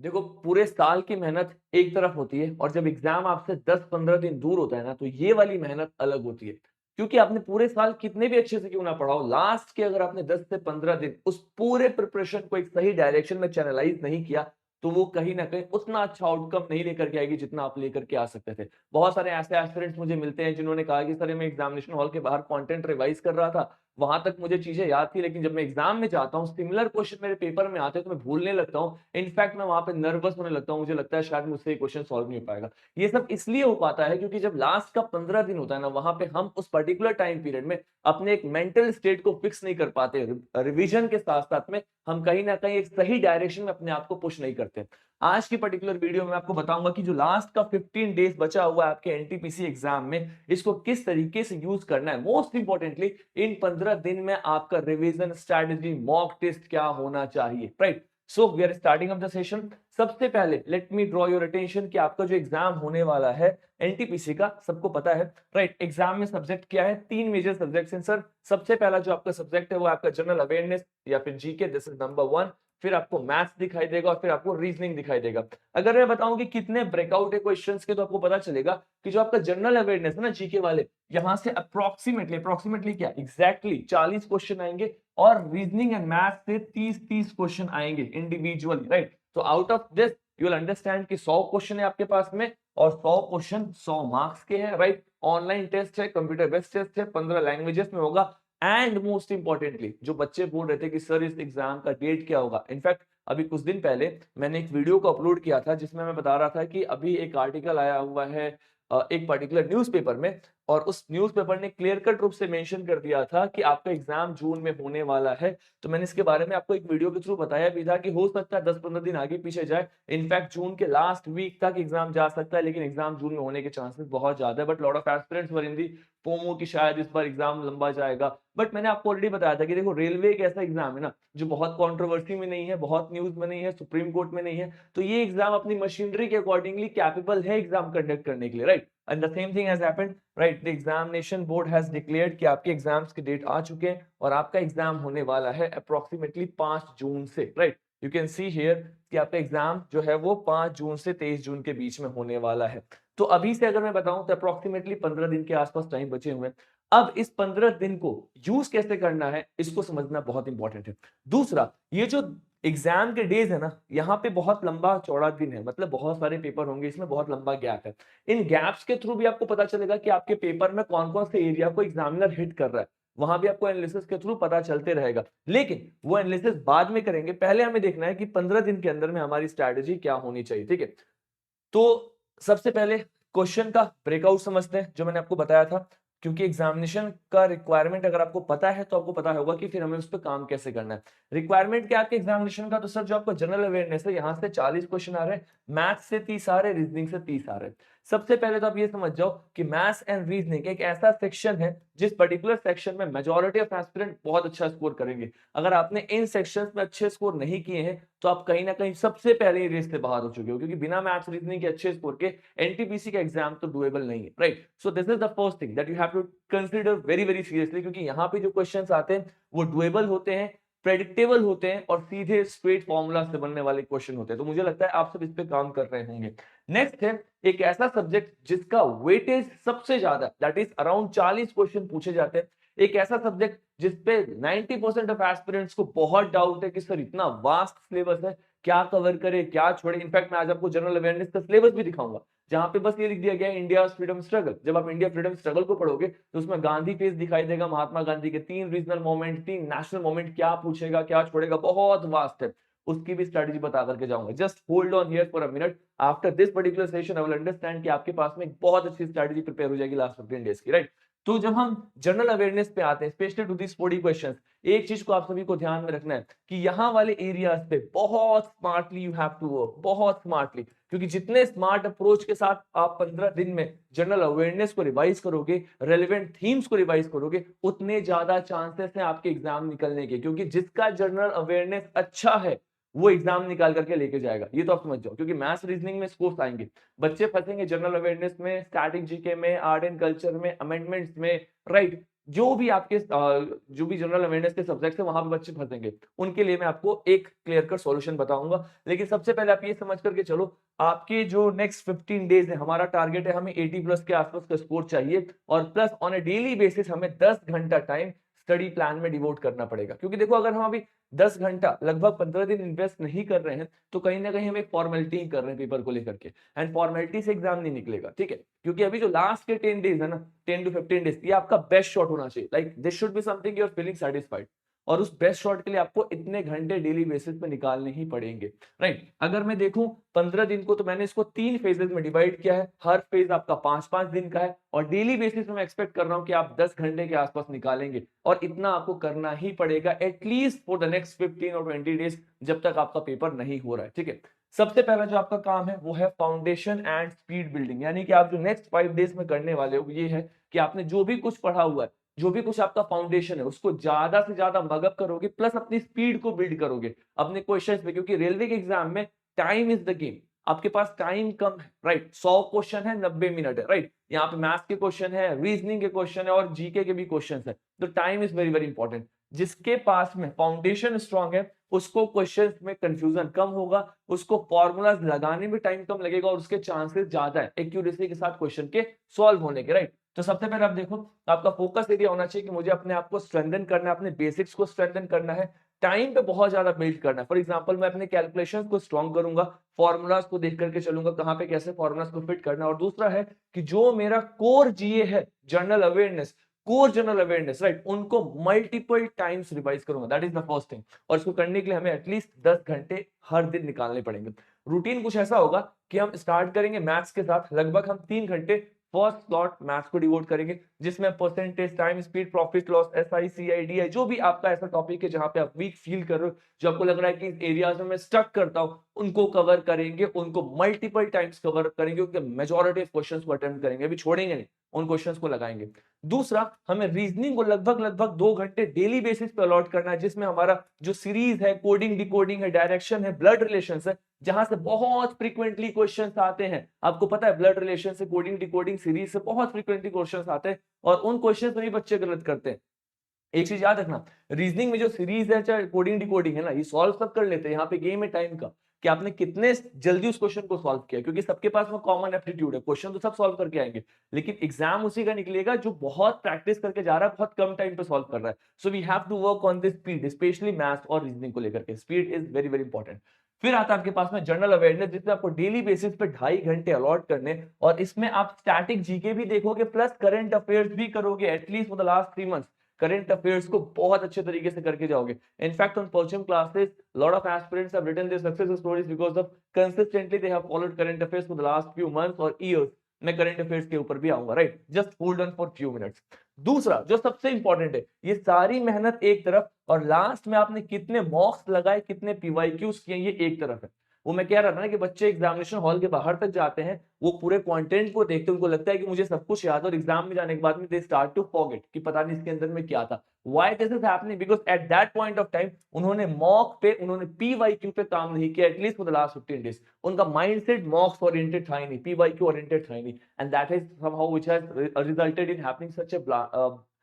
देखो, पूरे साल की मेहनत एक तरफ होती है और जब एग्जाम आपसे 10-15 दिन दूर होता है ना, तो ये वाली मेहनत अलग होती है। क्योंकि आपने पूरे साल कितने भी अच्छे से क्यों ना पढ़ा हो, लास्ट के अगर आपने 10 से 15 दिन उस पूरे प्रिपरेशन को एक सही डायरेक्शन में चैनलाइज़ नहीं किया, तो वो कहीं न कहीं उतना अच्छा आउटकम नहीं लेकर के आएगी जितना आप लेकर के आ सकते थे। बहुत सारे ऐसे एस्पिरेंट्स मुझे मिलते हैं जिन्होंने कहा कि सर मैं एग्जामिनेशन हॉल के बाहर कंटेंट रिवाइज़ कर रहा था, वहाँ तक मुझे चीज़ें याद थी, लेकिन जब मैं एग्जाम में जाता हूँ, सिमिलर क्वेश्चन मेरे पेपर में आते हैं तो मैं भूलने लगता हूँ। इनफैक्ट मैं वहाँ पे नर्वस होने लगता हूँ, मुझे लगता है शायद मुझसे ये क्वेश्चन सॉल्व नहीं हो पाएगा। ये सब इसलिए हो पाता है क्योंकि जब लास्ट का 15 दिन होता है ना, वहाँ पे हम उस पर्टिकुलर टाइम पीरियड में अपने एक मेंटल स्टेट को फिक्स नहीं कर पाते। रिवीजन के साथ-साथ में हम कहीं न कहीं एक सही डायरेक्शन में अपने आप को पुश नहीं करते। आज की पर्टिकुलर वीडियो में आपको बताऊँगा कि जो लास्ट का 15 डेज़ बचा हुआ है आपके एनटीपीसी एग्ज़ाम में, इसको किस तरीके से यूज़ करना है। मोस्ट इम्पोर्टेंटली इन 15 दिन में आपका रिवीजन स्ट्रैटेजी, मॉक टेस्ट क्या होना चाहिए, right? So we are starting off the session. सबसे पहले let me draw your attention कि आपका जो एग्जाम होने वाला है एनटीपीसी का, सबको पता है, राइट? एग्जाम में सब्जेक्ट क्या है? 3 मेजर सब्जेक्ट्स हैं सर। सबसे पहला जो आपका सब्जेक्ट है वो आपका जनरल अवेयरनेस या फिर जीके, दिस इज नंबर 1। फिर आपको मैथ्स दिखाई देगा और फिर आपको रीजनिंग दिखाई देगा। अगर मैं बताऊं कि कितने ब्रेकआउट है क्वेश्चंस के, तो आपको पता चलेगा कि जो आपका जनरल अवेयरनेस है ना जीके वाले, यहां से अप्रोक्सीमेटली क्या एग्जैक्टली 40 क्वेश्चन आएंगे और रीजनिंग एंड मैथ्स से 30-30 क्वेश्चन आएंगे इंडिविजुअली, राइट? तो out of this you will understand कि 100 क्वेश्चन है आपके पास में और 100 क्वेश्चन 100 मार्क्स के हैं, राइट? ऑनलाइन टेस्ट है, कंप्यूटर बेस्ड टेस्ट है, 15 लैंग्वेजेस में होगा। एंड मोस्ट इंपॉर्टेंटली जो बच्चे बोल रहे थे कि सर इस एग्जाम का डेट क्या होगा, इनफैक्ट अभी कुछ दिन पहले मैंने एक वीडियो को अपलोड किया था जिसमें मैं बता रहा था कि अभी एक आर्टिकल आया हुआ है एक पर्टिकुलर न्यूज़पेपर में, और उस न्यूज़पेपर ने क्लियर कट रूप से मेंशन कर दिया था कि आपका एग्जाम जून में होने वाला है। तो मैंने इसके बारे में आपको एक वीडियो के थ्रू बताया भी था कि हो सकता है 10-15 दिन आगे पीछे जाए। इनफैक्ट जून के लास्ट वीक तक एग्जाम जा सकता है, लेकिन एग्जाम जून में होने के चांसेस बहुत ज्यादा है। But lot of aspirants were in the FOMO कि शायद इस बार एग्जाम लंबा जाएगा। बट मैंने आपको ऑलरेडी बताया था कि देखो, रेलवे एक ऐसा एग्जाम है ना जो बहुत कंट्रोवर्सी में नहीं है, बहुत न्यूज में नहीं है, सुप्रीम कोर्ट में नहीं है। तो ये एग्जाम अपनी मशीनरी के अकॉर्डिंगली कैपेबल है एग्जाम कंडक्ट करने के लिए, right? And the same thing has happened, right? The examination board has declared कि आपके एग्जाम्स के डेट आ चुके हैं और आपका एग्जाम होने वाला है अप्रोक्सीमेटली 5 जून से, right? You can see here कि आपका एग्जाम जो है वो 5 जून से 23 जून के बीच में होने वाला है। तो अभी से अगर मैं बताऊं तो अप्रोक्सीमेटली 15 दिन के आसपास टाइम बचे हुए हैं। अब इस 15 दिन को यूज कैसे करना है, इसको समझना बहुत इंपॉर्टेंट है। दूसरा, ये जो एग्जाम के डेज है ना, यहाँ पे बहुत लंबा चौड़ा दिन है, मतलब बहुत सारे पेपर होंगे, इसमें बहुत लंबा गैप है। इन गैप्स के थ्रू भी आपको पता चलेगा कि आपके पेपर में कौन कौन से एरिया को एग्जामिनर हिट कर रहा है। वहां भी आपको एनालिसिस के थ्रू पता चलते रहेगा, लेकिन वो एनालिसिस बाद में करेंगे। पहले हमें देखना है कि 15 दिन के अंदर में हमारी स्ट्रैटेजी क्या होनी चाहिए, ठीक है? तो सबसे पहले क्वेश्चन का ब्रेकआउट समझते हैं जो मैंने आपको बताया था, क्योंकि एग्जामिनेशन का रिक्वायरमेंट अगर आपको पता है तो आपको पता होगा कि फिर हमें उस पर काम कैसे करना है। रिक्वायरमेंट क्या आपके एग्जामिनेशन का? तो सर जो आपका जनरल अवेयरनेस है, यहाँ से 40 क्वेश्चन आ रहे हैं, मैथ्स से 30 आ रहे हैं, रीजनिंग से 30 आ रहे हैं। सबसे पहले तो आप ये समझ जाओ कि मैथ्स एंड रीजनिंग एक ऐसा सेक्शन है जिस पर्टिकुलर सेक्शन में मेजॉरिटी ऑफ एस्पिरेंट बहुत अच्छा स्कोर करेंगे। अगर आपने इन सेक्शंस में अच्छे स्कोर नहीं किए हैं तो आप कहीं ना कहीं सबसे पहले ही रेस से बाहर हो चुके हो, क्योंकि बिना मैथ्स रीजनिंग के अच्छे स्कोर के एनटीपीसी का एग्जाम तो डुएबल नहीं है, right? So this is the first thing that you have to consider very very seriously, क्योंकि यहाँ पे जो क्वेश्चंस आते हैं वो डुएबल होते हैं, प्रेडिक्टेबल होते हैं और सीधे स्ट्रेट फॉर्मूला से बनने वाले क्वेश्चन होते हैं। तो मुझे लगता है आप सब इस पे काम कर रहे होंगे। नेक्स्ट है एक ऐसा सब्जेक्ट जिसका वेटेज सबसे ज्यादा, दैट इज अराउंड 40 क्वेश्चन पूछे जाते हैं। एक ऐसा सब्जेक्ट जिसपे 90% ऑफ एस्पिरेंट्स को बहुत डाउट है कि सर इतना वास्ट सिलेबस है, क्या कवर करे क्या छोड़े। इनफैक्ट मैं आज आपको जनरल अवेयरनेस का सिलेबस भी दिखाऊंगा, जहां पे बस ये लिख दिया गया है इंडिया फ्रीडम स्ट्रगल। जब आप इंडिया फ्रीडम स्ट्रगल को पढ़ोगे तो उसमें गांधी फेस दिखाई देगा, महात्मा गांधी के 3 रीजनल मोमेंट, 3 नेशनल मोमेंट, क्या पूछेगा क्या छोड़ेगा, बहुत वास्ट है। उसकी भी स्ट्रेटजी बता करके जाऊंगा। Just hold on here for a minute, after this particular session I will understand कि आपके पास में एक बहुत अच्छी स्ट्रेटजी प्रिपेयर हो जाएगी लास्ट 15 डेज की, राइट? तो जब हम जनरल अवेयरनेस पे आते हैं, स्पेशली टू दिस 40 क्वेश्चंस, एक चीज को आप सभी को ध्यान में रखना है कि यहाँ वाले एरियाज पे बहुत smartly you have to work, बहुत स्मार्टली, क्योंकि जितने स्मार्ट अप्रोच के साथ आप 15 दिन में जनरल अवेयरनेस को रिवाइज करोगे, रेलिवेंट थीम्स को रिवाइज करोगे, उतने ज्यादा चांसेस हैं आपके एग्जाम निकलने के, क्योंकि जिसका जनरल अवेयरनेस अच्छा है वो एग्जाम निकाल करके लेके जाएगा। ये तो आप समझ जाओ, क्योंकि मैथ्स रीजनिंग में स्कोर्स आएंगे, बच्चे फंसेंगे जनरल अवेयरनेस में, स्टैटिक जीके में, आर्ट एंड कल्चर में, अमेंडमेंट्स में, राइट? जो भी आपके जो भी जनरल अवेयरनेस के सब्जेक्ट्स है वहां पे बच्चे फंसेंगे, उनके लिए मैं आपको एक क्लियर कट सॉल्यूशन बताऊंगा। लेकिन सबसे पहले आप ये समझ करके चलो, आपके जो नेक्स्ट 15 डेज है, हमारा टारगेट है हमें 80 प्लस के आसपास का स्कोर चाहिए, और plus on A daily basis हमें 10 घंटा टाइम स्टडी प्लान में डिवोट करना पड़ेगा। क्योंकि देखो, अगर हम अभी 10 घंटा लगभग 15 दिन इन्वेस्ट नहीं कर रहे हैं, तो कहीं ना कहीं हम एक फॉर्मेलिटी कर रहे हैं पेपर को लेकर के, एंड फॉर्मेलिटी से एग्जाम नहीं निकलेगा, ठीक है। क्योंकि अभी जो लास्ट के 10 डेज है ना, 10 टू 15 डेज, ये आपका बेस्ट शॉट होना चाहिए। Like this should be something you are feeling satisfied, और उस बेस्ट शॉट के लिए आपको इतने घंटे डेली बेसिस पे निकालने ही पड़ेंगे, राइट। अगर मैं देखूं 15 दिन को, तो मैंने इसको 3 फेजेस में डिवाइड किया है, हर फेज आपका 5-5 दिन का है, और डेली बेसिस में मैं एक्सपेक्ट कर रहा हूं कि आप 10 घंटे के आसपास निकालेंगे, और इतना आपको करना ही पड़ेगा एटलीस्ट फॉर द नेक्स्ट 15 और 20 डेज, जब तक आपका पेपर नहीं हो रहा है, ठीक है। सबसे पहला जो आपका काम है वो है फाउंडेशन एंड स्पीड बिल्डिंग, यानी कि आप जो नेक्स्ट 5 डेज में करने वाले हो, ये है कि आपने जो भी कुछ पढ़ा हुआ है, जो भी कुछ आपका फाउंडेशन है, उसको ज्यादा से ज्यादा मगअप करोगे, प्लस अपनी स्पीड को बिल्ड करोगे अपने क्वेश्चंस पे, क्योंकि रेलवे के एग्जाम में टाइम इज द गेम। आपके पास टाइम कम है, राइट। 100 क्वेश्चन है, 90 मिनट है, राइट। यहाँ पे मैथ्स के क्वेश्चन है, रीजनिंग के क्वेश्चन है, और जीके के भी क्वेश्चन है, तो time is very very important. जिसके पास में फाउंडेशन स्ट्रांग है, उसको क्वेश्चंस में कंफ्यूजन कम होगा, उसको फॉर्मूलाज लगाने में टाइम कम लगेगा, और उसके चांसेस ज्यादा है एक्यूरेसी के साथ क्वेश्चन के सॉल्व होने के, राइट। तो सबसे पहले आप देखो, आपका फोकस एरिया होना चाहिए कि मुझे अपने आप को स्ट्रेंथन करना है, अपने बेसिक्स को स्ट्रेंथन करना है, टाइम पे बहुत ज्यादा बिल्ड करना है। फॉर एग्जांपल, मैं अपने कैलकुलेशंस को स्ट्रॉन्ग करूंगा, फॉर्मूलाज को देख करके चलूंगा कहां पे कैसे फॉर्मूलाज को फिट करना है। और दूसरा है कि जो मेरा कोर जीए है, general awareness, core general awareness, right, उनको मल्टीपल टाइम्स रिवाइज करूंगा, that is the first thing. और इसको करने के लिए हमें एटलीस्ट 10 घंटे हर दिन निकालने पड़ेंगे। रूटीन कुछ ऐसा होगा कि हम स्टार्ट करेंगे मैथ्स के साथ, लगभग हम 3 घंटे फर्स्ट स्लॉट मैथ्स को डिवोट करेंगे, जिसमें percentage, time, speed, profit loss, SI, CID है, जो भी आपका ऐसा टॉपिक है जहां पे आप वीक फील कर रहे हो, जो आपको लग रहा है कि इस एरियाज में मैं स्टक करता हूं, उनको कवर करेंगे, उनको मल्टीपल टाइम्स कवर करेंगे, क्योंकि मेजॉरिटी ऑफ क्वेश्चंस को अटेम्प्ट करेंगे, अभी छोड़ेंगे नहीं, उन क्वेश्चंस को लगाएंगे। दूसरा, हमें रीजनिंग को लगभग 2 घंटे डेली बेसिस पे अलॉट करना है, जिसमें हमारा जो सीरीज है, कोडिंग डिकोडिंग है, डायरेक्शन है, ब्लड रिलेशंस है, जहां से बहुत फ्रीक्वेंटली क्वेश्चंस आते हैं। आपको पता है, ब्लड रिलेशन से, कोडिंग डिकोडिंग सीरीज से बहुत फ्रीक्वेंटली क्वेश्चंस आते हैं, और उन क्वेश्चंस में भी बच्चे गलत करते हैं। एक चीज याद रखना, रीजनिंग में जो सीरीज है, चाहे कोडिंग डिकोडिंग है ना, ये सॉल्व सब कर लेते हैं। यहाँ पे गेम है टाइम का, कि आपने कितने जल्दी उस क्वेश्चन को सॉल्व किया, क्योंकि सबके पास में कॉमन एप्टीट्यूड है, क्वेश्चन तो सब सॉल्व करके आएंगे, लेकिन एग्जाम उसी का निकलेगा जो बहुत प्रैक्टिस करके जा रहा है, बहुत कम टाइम पे सॉल्व कर रहा है। So we have to work on this speed, specially maths और रीजनिंग को लेकर के, speed is very very important. फिर आता है आपके पास में जनरल अवेयरनेस, जिसमें आपको डेली बेसिस पे 2.5 घंटे अलॉट करने, और इसमें आप स्टैटिक जीके भी देखोगे, प्लस करंट अफेयर्स भी करोगे, at least for the last 3 months current affairs को बहुत अच्छे तरीके से करके जाओगे। इनफैक्ट ऑन परचम classes, lot of aspirants have written their success stories because of consistently they have followed current affairs for the last few months or years। मैं current affairs के ऊपर भी आऊंगा, right, just hold on for few minutes. दूसरा जो सबसे important है, ये सारी मेहनत एक तरफ, और लास्ट में आपने कितने मॉक्स लगाए, कितने पीवाईक्यूज किए, ये एक तरफ है। वो मैं कह रहा था ना कि बच्चे एग्जामिनेशन हॉल के बाहर तक जाते हैं, वो पूरे कंटेंट को देखते हैं, उनको लगता है कि मुझे सब कुछ याद है, और एग्जाम में जाने के बाद में दे स्टार्ट टू फॉरगेट कि पता नहीं इसके अंदर में क्या था। Why this is happening? Because at that point of time उन्होंने मॉक पे, उन्होंने पीवाईक्यू पे काम नहीं किया, at least for the last 15 days. उनका माइंडसेट मॉक्स ओरिएंटेड था ही नहीं, पीवाईक्यू ओरिएंटेड था ही नहीं, and that is somehow which has resulted in happening such a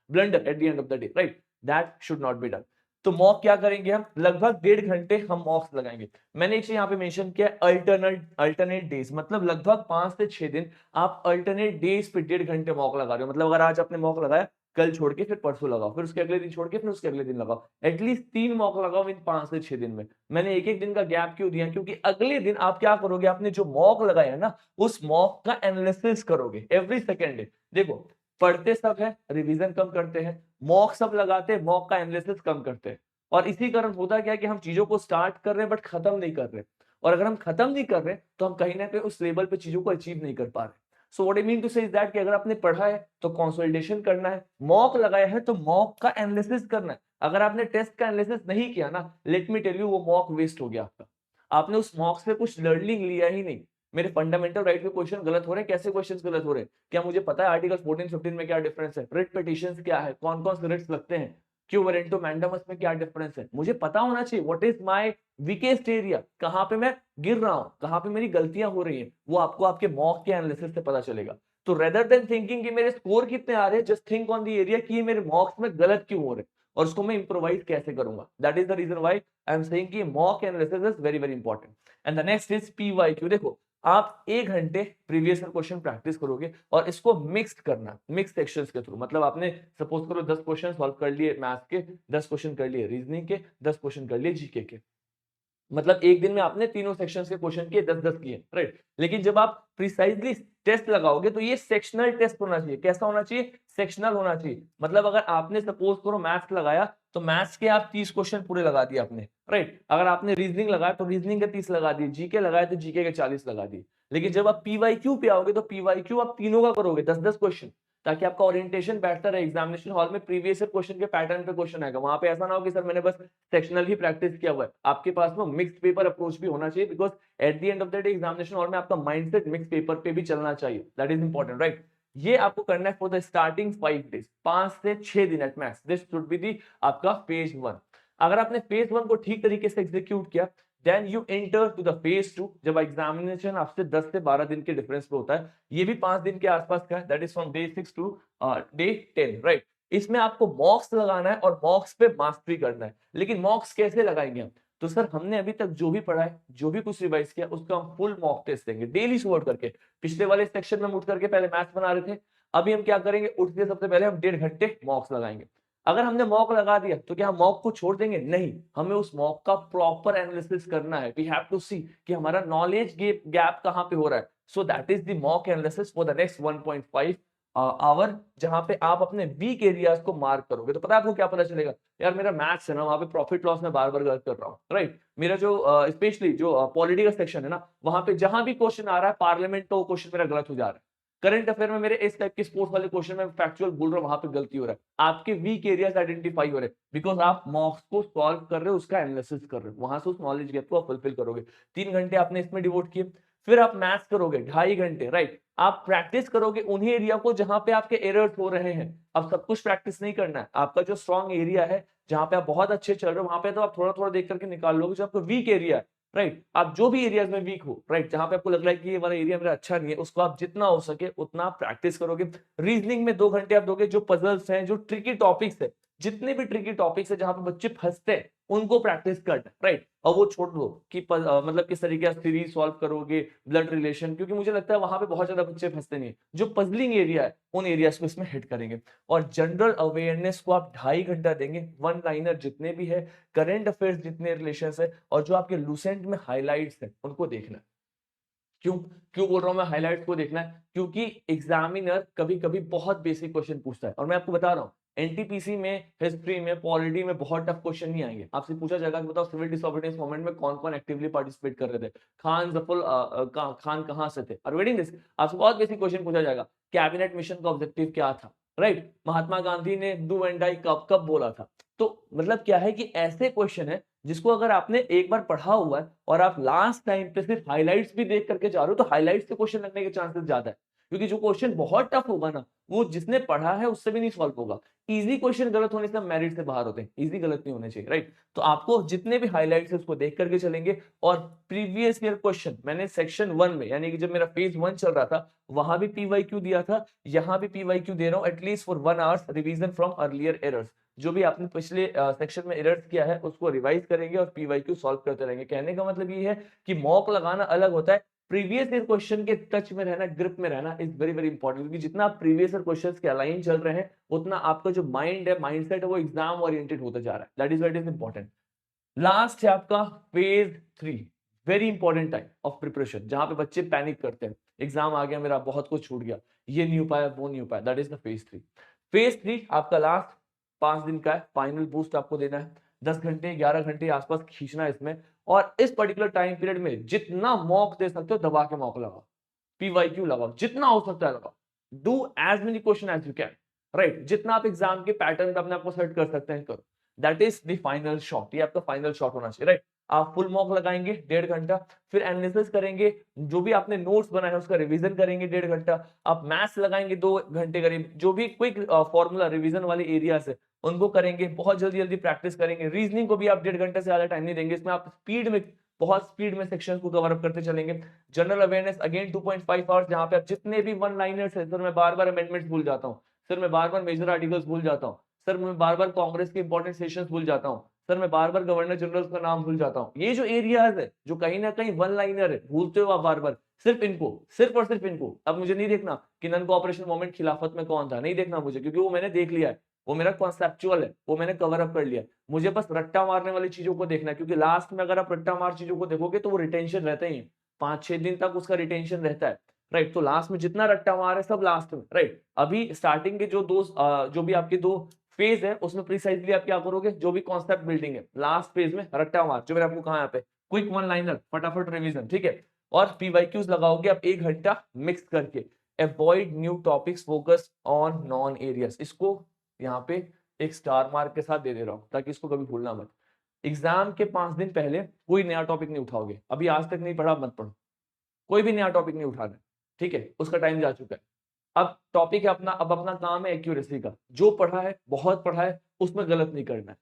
blunder at the end of the day, right. That should not be done. तो mock क्या करेंगे हम, लगभग 1.5 घंटे हम मॉक्स लगाएंगे। मैंने एक चीज यहाँ पे मेंशन किया, अल्टरनेट डेज, मतलब लगभग 5 से 6 दिन आप अल्टरनेट डेज पे 1.5 घंटे मॉक लगा रहे हो। मतलब अगर आज आपने मॉक लगाया, कल छोड़ के फिर परसों लगाओ, फिर उसके अगले दिन छोड़ के फिर उसके अगले दिन लगाओ, एटलीस्ट 3 मॉक लगाओ इन 5 से 6 दिन में। मैंने एक एक दिन का गैप क्यों दिया, क्योंकि अगले दिन आप क्या करोगे, आपने जो मॉक लगाया है ना, उस मॉक का एनालिसिस करोगे एवरी सेकेंड डे। देखो, पढ़ते सब है, रिवीजन कम करते हैं, मॉक सब लगाते हैं, मॉक का एनालिसिस कम करते हैं, और इसी कारण होता क्या है कि हम चीजों को स्टार्ट कर रहे हैं बट खत्म नहीं कर रहे, और अगर हम खत्म नहीं कर रहे तो हम कहीं ना कहीं उस लेवल पे चीजों को अचीव नहीं कर पा रहे। So what I mean to say is that कि अगर आपने पढ़ा है तो कंसोलिडेशन करना है, मॉक लगाया है तो मॉक का एनालिसिस करना है। अगर आपने टेस्ट का एनालिसिस नहीं किया ना, लेट मी टेल यू, वो मॉक वेस्ट हो गया आपका। आपने उस मॉक से कुछ लर्निंग लिया ही नहीं। मेरे फंडामेंटल राइट के क्वेश्चन गलत हो रहे हैं, कैसे क्वेश्चंस गलत हो रहे हैं, क्या मुझे पता है आर्टिकल 14-15 में क्या डिफरेंस है, रिट पिटीशंस क्या है, कौन कौन से रिट्स लगते हैं, क्यों वारंटो मैंडामस में क्या डिफरेंस है, मुझे पता होना चाहिए what is my weakest area, कहां पे मैं गिर रहा हूं, कहां पे मेरी गलतियां हो रही हैं, वो आपको आपके मॉक के एनालिसिस से पता चलेगा। तो रेदर देन थिंकिंग कि मेरे स्कोर कितने आ रहे हैं, just think on the area कि ये मेरे मॉक्स में गलत क्यों हो रहे हैं और उसको मैं इम्प्रोवाइज कैसे करूंगा। That is the reason why I am saying कि mock analysis is very very important. And the next is PYQ. देखो आप 1 घंटे प्रीवियस ईयर क्वेश्चन प्रैक्टिस करोगे और इसको मिक्स्ड करना, मिक्स सेक्शंस के थ्रू। मतलब आपने सपोज करो 10 क्वेश्चन सॉल्व कर लिए मैथ्स के, 10 क्वेश्चन कर लिए रीजनिंग के, 10 क्वेश्चन कर लिए जीके के। मतलब एक दिन में आपने तीनों सेक्शंस के क्वेश्चन किए, 10-10 किए, राइट। लेकिन जब आप प्रिसाइजली टेस्ट लगाओगे तो ये सेक्शनल टेस्ट होना चाहिए। कैसा होना चाहिए? सेक्शनल होना चाहिए। मतलब अगर आपने सपोज करो मैथ्स लगाया तो मैथ्स के आप 30 क्वेश्चन पूरे लगा दिए आपने, राइट। अगर आपने रीजनिंग लगाया तो रीजनिंग के 30 लगा दिए, जीके लगाया तो जीके के 40 लगा दिए। लेकिन जब आप पीवाईक्यू पे आओगे तो पीवाईक्यू आप तीनों का करोगे, 10-10 क्वेश्चन, ताकि आपका ओरिएंटेशन बैठता रहे। एग्जामिनेशन हॉल में प्रीवियस ईयर क्वेश्चन के पैटर्न पे क्वेश्चन आएगा, वहां पे ऐसा ना हो कि सर मैंने बस सेक्शनल ही प्रैक्टिस किया हुआ है। आपके पास में मिक्स्ड पेपर अप्रोच भी होना चाहिए, because at the end of the day examination hall में आपका माइंडसेट मिक्स पेपर पे भी चलना चाहिए। That is important, right. ये आपको करना है फॉर द स्टार्टिंग 5 डेज, 5 से 6 दिन at max. This should be the आपका फेज 1। अगर आपने फेज 1 को ठीक तरीके से एग्जीक्यूट किया, then you enter to the phase 2। जब एग्जामिनेशन आपसे 10 से 12 दिन के डिफरेंस पे होता है, ये भी 5 दिन के आसपास का है, that is from day 6 to day 10, right. इसमें आपको मॉक्स लगाना है और मॉक्स पे मास्टरी करना है। लेकिन मॉक्स कैसे लगाएंगे हम? तो सर हमने अभी तक जो भी पढ़ा है, जो भी कुछ रिवाइज किया, उसका हम फुल मॉक टेस्ट देंगे डेली सुबह करके। पिछले वाले सेक्शन में हम उठ करके पहले मैथ्स बना रहे थे, अभी हम क्या करेंगे, उठते सबसे पहले हम 1.5 घंटे मॉक्स लगाएंगे। अगर हमने मॉक लगा दिया तो क्या हम मॉक को छोड़ देंगे? नहीं, हमें उस मॉक का प्रॉपर एनालिसिस करना है। वी हैव टू सी कि हमारा नॉलेज गैप कहां पे हो रहा है। So that is the mock analysis for the next 1.5 hour, जहां पे आप अपने वीक एरियाज को मार्क करोगे। तो पता है आपको क्या पता चलेगा? यार मेरा मैथ्स है ना, वहां पे प्रॉफिट लॉस में बार बार गलत कर रहा हूँ, राइट। मेरा जो स्पेशली जो पॉलिटी का सेक्शन है ना, वहां पे जहां भी क्वेश्चन आ रहा है पार्लियामेंट का, वो क्वेश्चन मेरा गलत हो जा रहा है। करंट अफेयर में मेरे इस टाइप के स्पोर्ट्स वाले क्वेश्चन में फैक्चुअल बोल रहा हूं, वहां पे गलती हो रहा है। आपके वीक एरियाज आइडेंटिफाई हो रहे हैं, बिकॉज आप मॉक्स को सॉल्व कर रहे हो, उसका एनालिसिस कर रहे हो, वहां से उस नॉलेज गैप को आप फुलफिल करोगे। 3 घंटे आपने इसमें डिवोट किए, फिर आप मैथ्स करोगे 2.5 घंटे, राइट। आप प्रैक्टिस करोगे उन्हीं एरिया को जहां पे आपके एरर्स हो रहे हैं। अब सब कुछ प्रैक्टिस नहीं करना है, आपका जो स्ट्रॉन्ग एरिया है, जहां पे आप बहुत अच्छे चल रहे हो, वहां पे तो आप थोड़ा थोड़ा देख करके निकाल लोगे। जो आपका वीक एरिया है, राइट, आप जो भी एरियाज में वीक हो, राइट, जहां पे आपको लग रहा है कि ये वाला एरिया मेरा अच्छा नहीं है, उसको आप जितना हो सके उतना प्रैक्टिस करोगे। रीजनिंग में 2 घंटे आप दोगे, जो पजल्स हैं, जो ट्रिकी टॉपिक्स है, जितने भी ट्रिकी टॉपिक्स है जहां पे बच्चे फंसते हैं, उनको प्रैक्टिस करना, राइट। और वो छोड़ दो कि मतलब किस तरीके से सीरीज सॉल्व करोगे, ब्लड रिलेशन, क्योंकि मुझे लगता है वहां पे बहुत ज्यादा बच्चे फंसते नहीं है। जो पजलिंग एरिया है, उन एरियाज को इसमें हिट करेंगे। और जनरल अवेयरनेस को आप 2.5 घंटा देंगे। वन लाइनर जितने भी है, करंट अफेयर्स जितने रिलेशन है, और जो आपके लूसेंट में हाईलाइट्स है, उनको देखना है। क्यों क्यों बोल रहा हूं मैं हाइलाइट्स को देखना है? क्योंकि एग्जामिनर कभी कभी बहुत बेसिक क्वेश्चन पूछता है, और मैं आपको बता रहा हूं एनटीपीसी में, हिस्ट्री में, पॉलिटी में बहुत टफ क्वेश्चन नहीं आएंगे। आपसे पूछा जाएगा कि बताओ सिविल डिसोबीडियंस मूवमेंट में कौन कौन एक्टिवली पार्टिसिपेट कर रहे थे, खान जफर खान कहां से थे, और वेटिंग दिस। आपसे बहुत बेसिक क्वेश्चन पूछा जाएगा, कैबिनेट मिशन का ऑब्जेक्टिव क्या था, राइट। महात्मा गांधी ने डू एंड डाई कब कब बोला था। तो मतलब क्या है कि ऐसे क्वेश्चन है जिसको अगर आपने एक बार पढ़ा हुआ है और आप लास्ट टाइम पे सिर्फ हाइलाइट्स भी देख करके जा रहे हो, तो हाइलाइट्स से क्वेश्चन लगने के चांसेस ज्यादा है। क्योंकि जो क्वेश्चन बहुत टफ होगा ना, वो जिसने पढ़ा है उससे भी नहीं सॉल्व होगा। इजी क्वेश्चन गलत होने से मेरिट से बाहर होते हैं, इजी गलत नहीं होने चाहिए, राइट। तो आपको जितने भी हाइलाइट्स है उसको देख करके चलेंगे। और प्रीवियस ईयर क्वेश्चन मैंने सेक्शन 1 में, यानी कि जब मेरा फेज 1 चल रहा था, वहां भी पीवाईक्यू दिया था, यहां भी पीवाईक्यू दे रहा हूं, at least for 1 hours revision from earlier errors. जो भी आपने पिछले सेक्शन में एरर्स किया है उसको रिवाइज करेंगे और पीवाईक्यू सॉल्व करते रहेंगे। कहने का मतलब ये है कि मॉक लगाना अलग होता है, प्रीवियस ईयर क्वेश्चन के टच में रहना, ग्रिप में रहना इज वेरी वेरी इंपॉर्टेंट। क्योंकि जितना आप प्रीवियस ईयर क्वेश्चंस के अलाइन चल रहे हैं, उतना आपका जो माइंड है, माइंडसेट है, वो एग्जाम ओरिएंटेड होता जा रहा है। That is what is important. Last है आपका phase 3, very important time of preparation, जहां पे बच्चे पैनिक करते हैं, एग्जाम आ गया मेरा, बहुत कुछ छूट गया, ये नहीं हो पाया, वो नहीं हो पाया। That is the phase 3। Phase 3 आपका लास्ट 5 दिन का है, फाइनल बूस्ट आपको देना है। 10 घंटे 11 घंटे आसपास खींचना है इसमें। और इस पर्टिकुलर टाइम पीरियड में जितना मॉक दे सकते हो दबा के मॉक लगाओ, पीवाईक्यू लगाओ, जितना हो सकता है लगाओ। Do as many question as you can, right. जितना आप एग्जाम के पैटर्न पे अपने आप को सेट कर सकते हैं करो। That is the final shot, ये आपका फाइनल शॉट होना चाहिए, राइट। आप फुल मॉक लगाएंगे 1.5 घंटा, फिर एनालिसिस करेंगे, जो भी आपने नोट्स बनाए हैं उसका रिवीजन करेंगे 1.5 घंटा, आप मैथ्स लगाएंगे 2 घंटे करीब, जो भी क्विक फॉर्मूला रिवीजन वाले एरियाज है उनको करेंगे, बहुत जल्दी जल्दी प्रैक्टिस करेंगे। रीजनिंग को भी आप 1.5 घंटे से ज्यादा टाइम नहीं देंगे, इसमें आप स्पीड में बहुत स्पीड में सेक्शन को कवर अप करते चलेंगे। जनरल अवेयरनेस अगेन 2.5 आवर्स, जहां पे आप जितने भी वन लाइनर्स है, सर मैं बार बार अमेंडमेंट्स भूल जाता हूँ, सर मैं बार बार मेजर आर्टिकल्स भूल जाता हूँ, सर मैं बार बार कांग्रेस के इंपॉर्टेंट सेशंस भूल जाता हूँ, सर मैं बार बार गवर्नर जनरल का नाम भूल जाता हूँ। ये जो एरियाज है जो कहीं ना कहीं वन लाइनर है, भूलते हो आप बार बार, सिर्फ इनको, सिर्फ और सिर्फ इनको। अब मुझे नहीं देखना कि नन कोऑपरेशन मूवमेंट खिलाफत में कौन था, नहीं देखना मुझे, क्योंकि वो मैंने देख लिया है, वो मेरा कॉन्सेप्चुअल है, वो मैंने कवर अप कर लिया। मुझे बस रट्टा मारने वाली चीजों को देखना है, क्योंकि लास्ट में अगर आप रट्टा मार चीजों को देखोगे तो वो रिटेंशन रहता ही है, 5-6 दिन तक उसका रिटेंशन रहता है, राइट। तो लास्ट में जितना रट्टा मार है सब लास्ट में, राइट। अभी स्टार्टिंग के जो भी आपके 2 फेज है उसमें प्रिसाइजली आप क्या करोगे, जो भी कॉन्सेप्ट बिल्डिंग है, लास्ट फेज में रट्टा मार, जो मैंने आपको कहा यहाँ पे क्विक वन लाइनर, फटाफट रिवीजन, ठीक है। और पीवाईक्यूज लगाओगे आप 1 घंटा मिक्स करके। Avoid new topics, focus on non areas. इसको यहाँ पे एक स्टार मार्क के साथ दे रहा हूं ताकि इसको कभी भूलना मत। एग्जाम के 5 दिन पहले कोई नया टॉपिक नहीं उठाओगे, अभी आज तक नहीं पढ़ा मत पढ़ो, कोई भी नया टॉपिक नहीं उठाना, ठीक है, उसका टाइम जा चुका है। अब टॉपिक है अपना, अब अपना काम है एक्यूरेसी का, जो पढ़ा है बहुत पढ़ा है उसमें गलत नहीं करना है।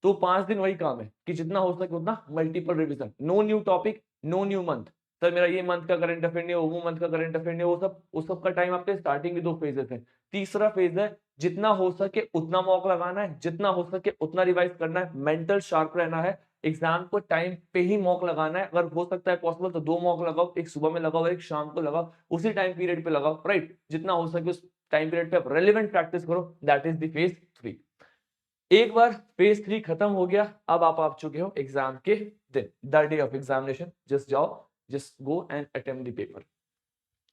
तो 5 दिन वही काम है कि जितना हो सके उतना multiple revision, no new topic, no new month. Sir मेरा ये मंथ का करंट अफेयर नहीं है, वो मंथ का करंट अफेयर नहीं है, वो सब का टाइम आपके स्टार्टिंग के 2 फेजेस है। तीसरा फेज है जितना हो सके उतना मॉक लगाना है, जितना हो सके उतना रिवाइज करना है, मेंटल शार्प रहना है, एग्जाम को टाइम पे ही मॉक लगाना है। अगर हो सकता है पॉसिबल तो 2 मॉक लगाओ, एक सुबह में लगाओ, एक शाम को लगाओ, उसी टाइम पीरियड पे लगाओ, राइट। जितना हो सके उस टाइम पीरियड पे आप रेलेवेंट प्रैक्टिस करो, दैट इज द फेज 3। एक बार फेज 3 खत्म हो गया, अब आप चुके हो एग्जाम के दिन, the day of examination, just जाओ, just go and attempt the paper.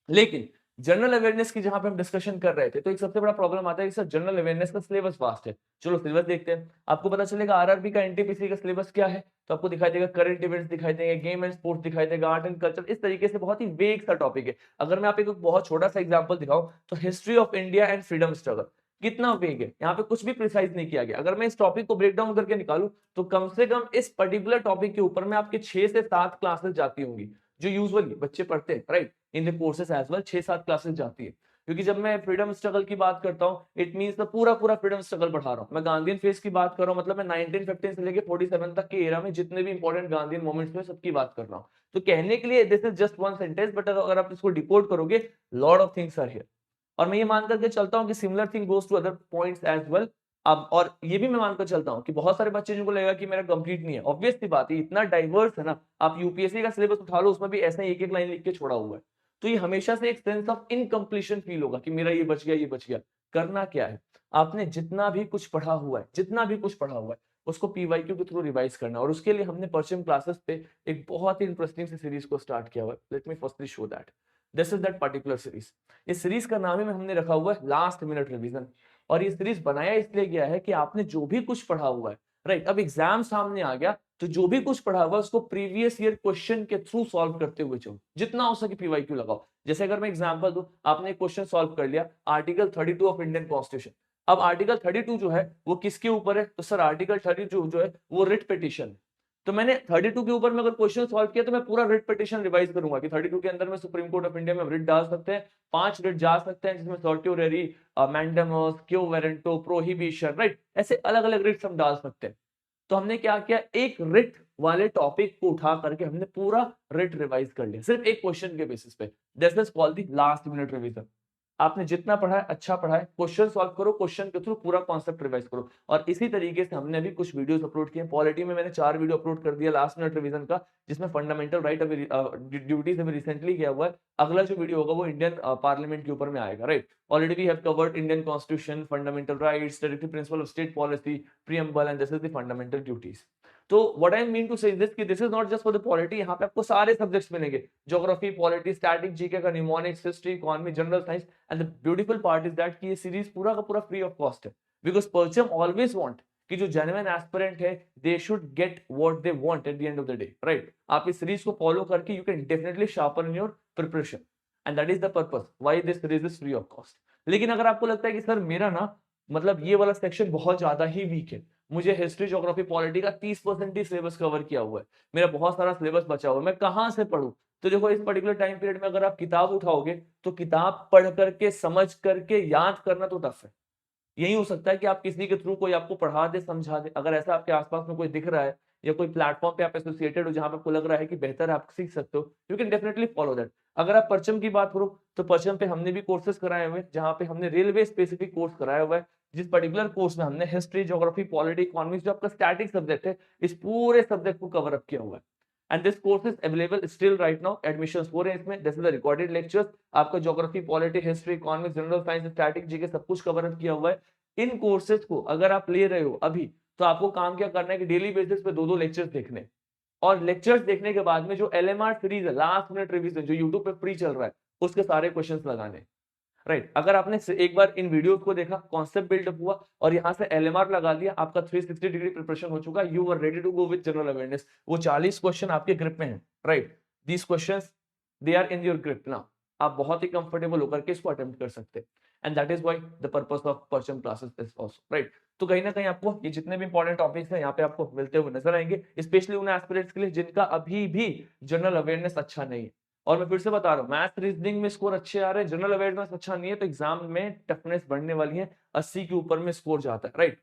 लेकिन जनरल अवेयरनेस की जहां पे हम डिस्कशन कर रहे थे, तो एक सबसे बड़ा प्रॉब्लम आता है कि सर जनरल अवेयरनेस का सिलेबस वास्ट है। चलो सिलेबस देखते हैं, आपको पता चलेगा आरआरबी का एनटीपीसी का सिलेबस क्या है। तो आपको दिखाई देगा करंट इवेंट्स दिखाई देंगे, गेम एंड स्पोर्ट्स दिखाई देगा, आर्ट एंड कल्चर, इस तरीके से बहुत ही वेग सा टॉपिक है। अगर मैं आप एक बहुत छोटा सा एग्जांपल दिखाऊं तो history of India and freedom struggle, कितना वेग है, यहाँ पे कुछ भी प्रिसाइज नहीं किया गया। अगर मैं इस टॉपिक को ब्रेक डाउन करके निकालूं तो कम से कम इस पर्टिकुलर टॉपिक के ऊपर में आपके 6 से 7 क्लासेस जाती होंगी, जो यूजुअली बच्चे पढ़ते हैं, right, in the courses as well 6-7 classes जाती है। क्योंकि जब मैं फ्रीडम स्ट्रगल की बात करता हूं, इट मींस द पूरा फ्रीडम स्ट्रगल पढ़ा रहा हूं। मैं गांधीयन फेज की बात कर रहा हूं, मतलब मैं 1915 से लेके 47 तक के एरा में जितने भी इंपॉर्टेंट गांधीयन मोमेंट्स में सबकी बात कर रहा हूं। तो कहने के लिए this is just one sentence, but अगर आप इसको डिकोड करोगे, lot of things are here. और मैं ये मान करके चलता हूं कि similar thing goes to other points as well. अब और ये भी मैं मानकर चलता हूं कि बहुत सारे बच्चे जिनको लगेगा कि मेरा कंप्लीट नहीं है, ऑब्वियस सी बात है, इतना डाइवर्स है ना। आप यूपीएससी का सिलेबस उठा लो, उसमें भी ऐसे ही एक एक लाइन लिख के छोड़ा हुआ है। तो ये हमेशा से एक सेंस ऑफ इनकम्प्लीशन फील होगा कि मेरा ये बच गया, ये बच गया। करना क्या है, आपने जितना भी कुछ पढ़ा हुआ है, जितना भी कुछ पढ़ा हुआ है, उसको पीवाईक्यू के थ्रू रिवाइज करना। और उसके लिए हमने परचम क्लासेस पे एक बहुत ही इंटरेस्टिंग सी सीरीज को स्टार्ट किया हुआ है। Let me firstly show that this is that particular series. इस सीरीज का नाम ही में हमने रखा हुआ है लास्ट मिनट रिवीजन। और ये सीरीज बनाया इसलिए गया है कि आपने जो भी कुछ पढ़ा हुआ है, राइट, अब एग्जाम सामने आ गया तो जो भी कुछ पढ़ा हुआ है उसको प्रीवियस ईयर क्वेश्चन के थ्रू सॉल्व करते हुए चलो, जितना हो सके पीवाईक्यू लगाओ। जैसे अगर मैं एग्जांपल दूं, आपने एक क्वेश्चन सॉल्व कर लिया आर्टिकल 32 ऑफ इंडियन कॉन्स्टिट्यूशन। अब आर्टिकल 32 जो है वो किसके ऊपर है, तो सर आर्टिकल 32 जो है वो रिट पिटीशन। तो मैंने 32 के ऊपर में अगर क्वेश्चन सॉल्व किया तो मैं पूरा रिट पिटीशन रिवाइज करूंगा कि 32 के अंदर में सुप्रीम कोर्ट ऑफ इंडिया में रिट डाल सकते हैं, 5 रिट जा सकते हैं, जिसमें certiorari, mandamus, quo warranto, prohibition, right, ऐसे अलग अलग रिट्स हम डाल सकते हैं। तो हमने क्या किया, एक रिट वाले टॉपिक को उठा करके हमने पूरा रिट रिवाइज कर लिया, सिर्फ एक क्वेश्चन के बेसिस पे। This is called the last minute revision. आपने जितना पढ़ा है अच्छा पढ़ा है, क्वेश्चन सॉल्व करो, क्वेश्चन के थ्रू पूरा कॉन्सेप्ट रिवाइज करो। और इसी तरीके से हमने भी कुछ वीडियोस अपलोड किए। पॉलिटी में मैंने 4 वीडियो अपलोड कर दिया लास्ट मिनट रिवीजन का, जिसमें फंडामेंटल राइट अभी ड्यूटीज अभी रिसेंटली किया हुआ है। अगला जो वीडियो होगा वो इंडियन पार्लियामेंट के ऊपर में आएगा, right. Already we have covered Indian constitution, fundamental rights, directive principle of state policy, preamble, and this is the fundamental duties. तो what I mean to say this कि this is not just for the polity, यहाँ पे आपको सारे subjects मिलेंगे, geography, polity, static, GK का, mnemonics, history, economy, general science. And the beautiful part is that कि ये सीरीज पूरा का पूरा फ्री ऑफ कॉस्ट है, बिकॉज परचम ऑलवेज वांट कि जो जेन्युइन एस्पिरेंट है they should get what they want at the end of the day, right. आप इस सीरीज को फॉलो करके you can definitely sharpen in your preparation, and that is the purpose why this series is free of cost. लेकिन अगर आपको लगता है कि सर मेरा ना मतलब ये वाला सेक्शन बहुत ज्यादा ही वीक है, मुझे हिस्ट्री, ज्योग्राफी, पॉलिटी का 30% ही सिलेबस कवर किया हुआ है, मेरा बहुत सारा सिलेबस बचा हुआ है, मैं कहां से पढूं। तो देखो इस पर्टिकुलर टाइम पीरियड में अगर आप किताब उठाओगे तो किताब पढ़ करके, समझ करके याद करना तो टफ है। यही हो सकता है कि आप किसी के थ्रू कोई आपको पढ़ा दे, समझा दे। अगर ऐसा आपके आसपास में कोई दिख रहा है या कोई प्लेटफॉर्म पे आप एसोसिएटेड हो जहां पे आपको लग रहा है कि बेहतर आप सीख सकते हो, you can definitely follow that. अगर आप परचम की बात करो तो परचम पे हमने भी कोर्सेज कराए हुए हैं, जहां पे हमने रेलवे स्पेसिफिक कोर्स कराया हुआ है, जिस पर्टिकुलर कोर्स में हमने हिस्ट्री, ज्योग्राफी, पॉलिटी, इकोनॉमिक्स जो आपका स्टैटिक सब्जेक्ट है, इस पूरे सब्जेक्ट को कवर अप किया हुआ है। And this course is available still right now, admissions हो रहे हैं इसमें। This is the recorded lectures, आपका geography, polity, history, economics, general science, static, GK सब कुछ कवर अप किया हुआ है। इन कोर्सेज को अगर आप ले रहे हो अभी, तो आपको काम क्या करना है कि डेली बेसिस पे 2-2 लेक्चर्स देखने, और लेक्चर्स देखने के बाद में जो एलएमआर सीरीज है, लास्ट मिनट रिवीजन जो यूट्यूब पे फ्री चल रहा है, उसके सारे क्वेश्चंस लगाने। राइट, अगर आपने एक बार इन वीडियोस को देखा, कॉन्सेप्ट बिल्डअप हुआ और यहाँ से एलएमआर लगा लिया, आपका 360 डिग्री प्रिपरेशन हो चुका, you are ready to go with general awareness. वो 40 क्वेश्चन आपके ग्रिप में है। Right, these questions they are in your grip now. आप बहुत ही कंफर्टेबल होकर के इसको अटेम्प्ट कर सकते हैं। And that is why the purpose of परचम क्लासेस इज आल्सो। राइट, तो कहीं ना कहीं आपको ये जितने भी इंपॉर्टेंट टॉपिक्स हैं यहाँ पे आपको मिलते हुए नजर आएंगे, स्पेशली उन एस्पिरेंट्स के लिए जिनका अभी भी जनरल अवेयरनेस अच्छा नहीं है। और मैं फिर से बता रहा हूँ, मैथ्स रीजनिंग में स्कोर अच्छे आ रहे हैं, जनरल अवेयरनेस अच्छा नहीं है, तो एग्जाम में टफनेस बढ़ने वाली है, 80 के ऊपर में स्कोर जाता है। राइट,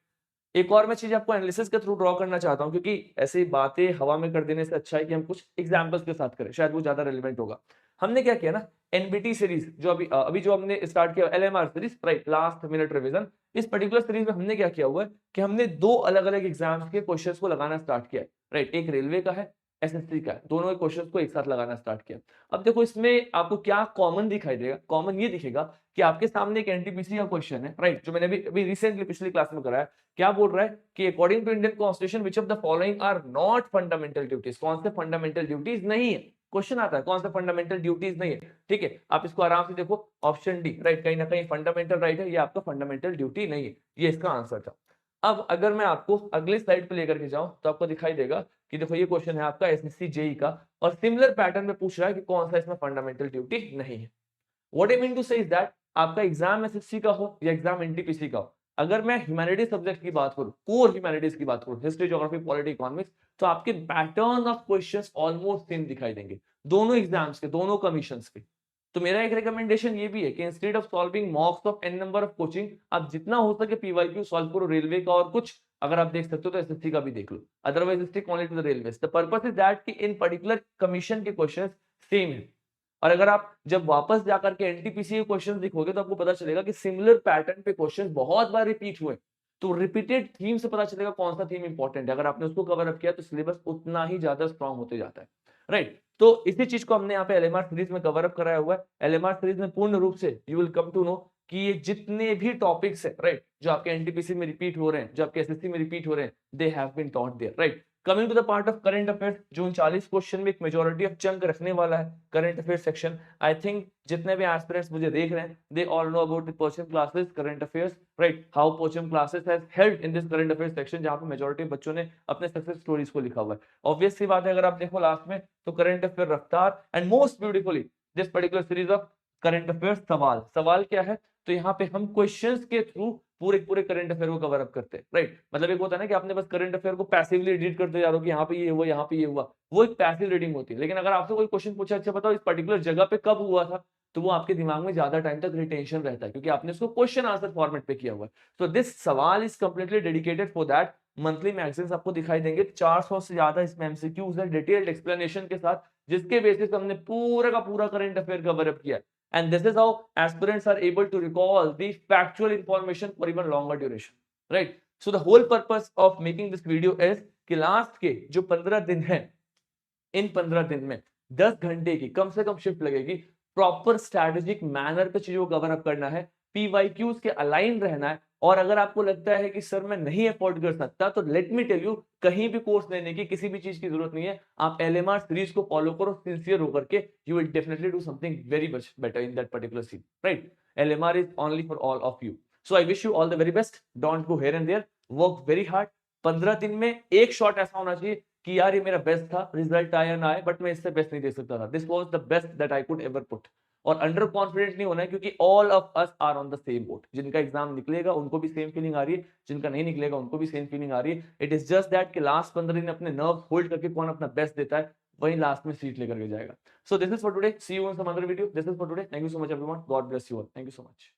एक और मैं चीज आपको एनालिसिस के थ्रू ड्रॉ करना चाहता हूँ, क्योंकि ऐसी बातें हवा में कर देने से अच्छा है कि हम कुछ एग्जांपल्स के साथ करें, शायद वो ज्यादा रेलेवेंट होगा। हमने क्या किया ना, एनबीटी सीरीज जो अभी जो हमने स्टार्ट किया, LMR series, right, last minute revision, इस पर्टिकुलर सीरीज में हमने क्या किया हुआ है कि हमने 2 अलग अलग एग्जाम्स के क्वेश्चंस को लगाना स्टार्ट किया है। राइट, एक रेलवे का है, एसएससी का है, दोनों क्वेश्चंस को एक साथ लगाना स्टार्ट किया। अब देखो इसमें आपको क्या कॉमन दिखाई देगा, कॉमन ये दिखेगा कि आपके सामने एक एनटीपीसी का क्वेश्चन है, राइट, जो मैंने अभी रिसेंटली पिछली क्लास में कराया। क्या बोल रहा है कि according to Indian constitution which of the following are not fundamental duties, कौन से फंडामेंटल ड्यूटीज नहीं है, क्वेश्चन आता है कौन से फंडामेंटल ड्यूटीज नहीं है। ठीक है, आप इसको आराम से देखो, ऑप्शन डी, राइट, कहीं ना कहीं फंडामेंटल राइट है, ये आपका फंडामेंटल ड्यूटी नहीं है, ये इसका आंसर था। अब अगर मैं आपको अगले स्लाइड पे लेकर के जाऊं तो आपको दिखाई देगा कि देखो ये क्वेश्चन है आपका एसएससी जेई का, और सिमिलर पैटर्न में पूछ रहा है कि कौन सा इसमें फंडामेंटल ड्यूटी नहीं है। What I mean to say is that आपका एग्जाम एसएससी का हो या एग्जाम एनटीपीसी का हो, अगर मैं ह्यूमैनिटीज सब्जेक्ट की बात करूं, कोर ह्यूमैनिटीज की बात करूं, हिस्ट्री, ज्योग्राफी, पॉलिटी, इकोनॉमिक्स, तो आपके pattern of questions almost same दिखाई देंगे, दोनों एग्जाम्स के, दोनों कमीशंस के। तो मेरा एक रिकमेंडेशन ये भी है कि instead of solving mocks of an number of coaching, आप जितना हो सके पीवाईक्यू सॉल्व करो रेलवे का, और कुछ अगर आप देख सकते हो तो एसएससी का भी देख लो, otherwise stick only to the railway. The purpose is that कि इन पर्टिकुलर कमीशन के क्वेश्चंस सेम है, और अगर आप जब वापस जाकर के एनटीपीसी के क्वेश्चंस देखोगे तो आपको पता चलेगा कि सिमिलर पैटर्न पे क्वेश्चंस बहुत बार रिपीट हुए। तो रिपीटेड थीम से पता चलेगा कौन सा थीम इंपॉर्टेंट है, अगर आपने उसको कवर अप किया तो सिलेबस उतना ही ज्यादा स्ट्रांग होते जाता है। राइट, तो इसी चीज को हमने यहाँ पे एलएमआर सीरीज में कवर अप कराया हुआ है। एलएमआर सीरीज में पूर्ण रूप से you will come to know कि ये जितने भी टॉपिक्स है, राइट, जो आपके एनटीपीसी में रिपीट हो रहे हैं, जो आपके एसएससी में रिपीट हो रहे हैं, they have been taught there. Right, coming to the part of current affairs, जो 39 क्वेश्चन में एक मेजॉरिटी ऑफ चंक रखने वाला है current affair section. I think जितने भी एस्पिरेंट्स मुझे देख रहे हैं, they all know about the Parcham classes current affairs, right, how Parcham classes has helped in this current affair section, जहां पे मेजॉरिटी बच्चों ने अपने सक्सेस स्टोरीज को लिखा हुआ है। ऑब्वियस सी बात है, अगर आप देखो लास्ट में तो करंट अफेयर रफ्तार, and most beautifully this particular series of current affair सवाल। सवाल क्या है, तो यहाँ पे हम क्वेश्चंस के थ्रू पूरे पूरे करंट अफेयर को कवर अप करते हैं। राइट, मतलब एक होता है ना कि आपने बस करंट अफेयर को पैसिवली रीड करते जा रहे हो कि यहाँ पे ये हुआ, यहाँ पे ये हुआ, वो एक पैसिव रीडिंग होती है। लेकिन अगर आपसे कोई क्वेश्चन पूछा, अच्छा बताओ इस पर्टिकुलर जगह पे कब हुआ था, तो वो आपके दिमाग में ज्यादा टाइम तक रिटेंशन रहता है, क्योंकि आपने उसको क्वेश्चन आंसर फॉर्मेट पे किया हुआ है। तो दिस सवाल is completely dedicated for that. Monthly magazines आपको दिखाई देंगे, 400 से ज्यादा इसमें एमसीक्यूज है डिटेल्ड एक्सप्लेनेशन के साथ, जिसके बेसिस हमने पूरा का पूरा करंट अफेयर कवर अप किया है। And this is how aspirants are able to recall the factual information for even longer duration, right? So the whole purpose of making this video is कि last के जो 15 दिन है, इन 15 दिन में 10 घंटे की कम से कम शिफ्ट लगेगी, प्रॉपर स्ट्रेटेजिक मैनर पे चीजों को कवर अप करना है, पीवाईक्यूज के अलाइन रहना है। और अगर आपको लगता है कि सर मैं नहीं अफोर्ड कर सकता, तो लेट मी टेल यू, कहीं भी कोर्स लेने की किसी भी चीज की जरूरत नहीं है, आप एलएमआर सीरीज को फॉलो करो सिंसियर होकर के, you will definitely do something very much better in that particular scene. Right, LMR is only for all of you. So I wish you all the very best, don't go here and there, work very hard. 15 दिन में एक shot ऐसा होना चाहिए कि यार ये मेरा बेस्ट था, रिजल्ट आया ना आए, बट मैं इससे बेस्ट नहीं दे सकता था, this was the best that I could ever put. और अंडर कॉन्फिडेंट नहीं होना है, क्योंकि all of us are on the same boat. जिनका एग्जाम निकलेगा उनको भी सेम फीलिंग आ रही है, जिनका नहीं निकलेगा उनको भी सेम फीलिंग आ रही है। इट इज जस्ट दैट कि लास्ट 15 दिन अपने नर्व होल्ड करके कौन अपना बेस्ट देता है, वही लास्ट में सीट लेकर के जाएगा। So this is for today, see you in some other video, this is for today, thank you so much everyone, God bless you all, thank you so much.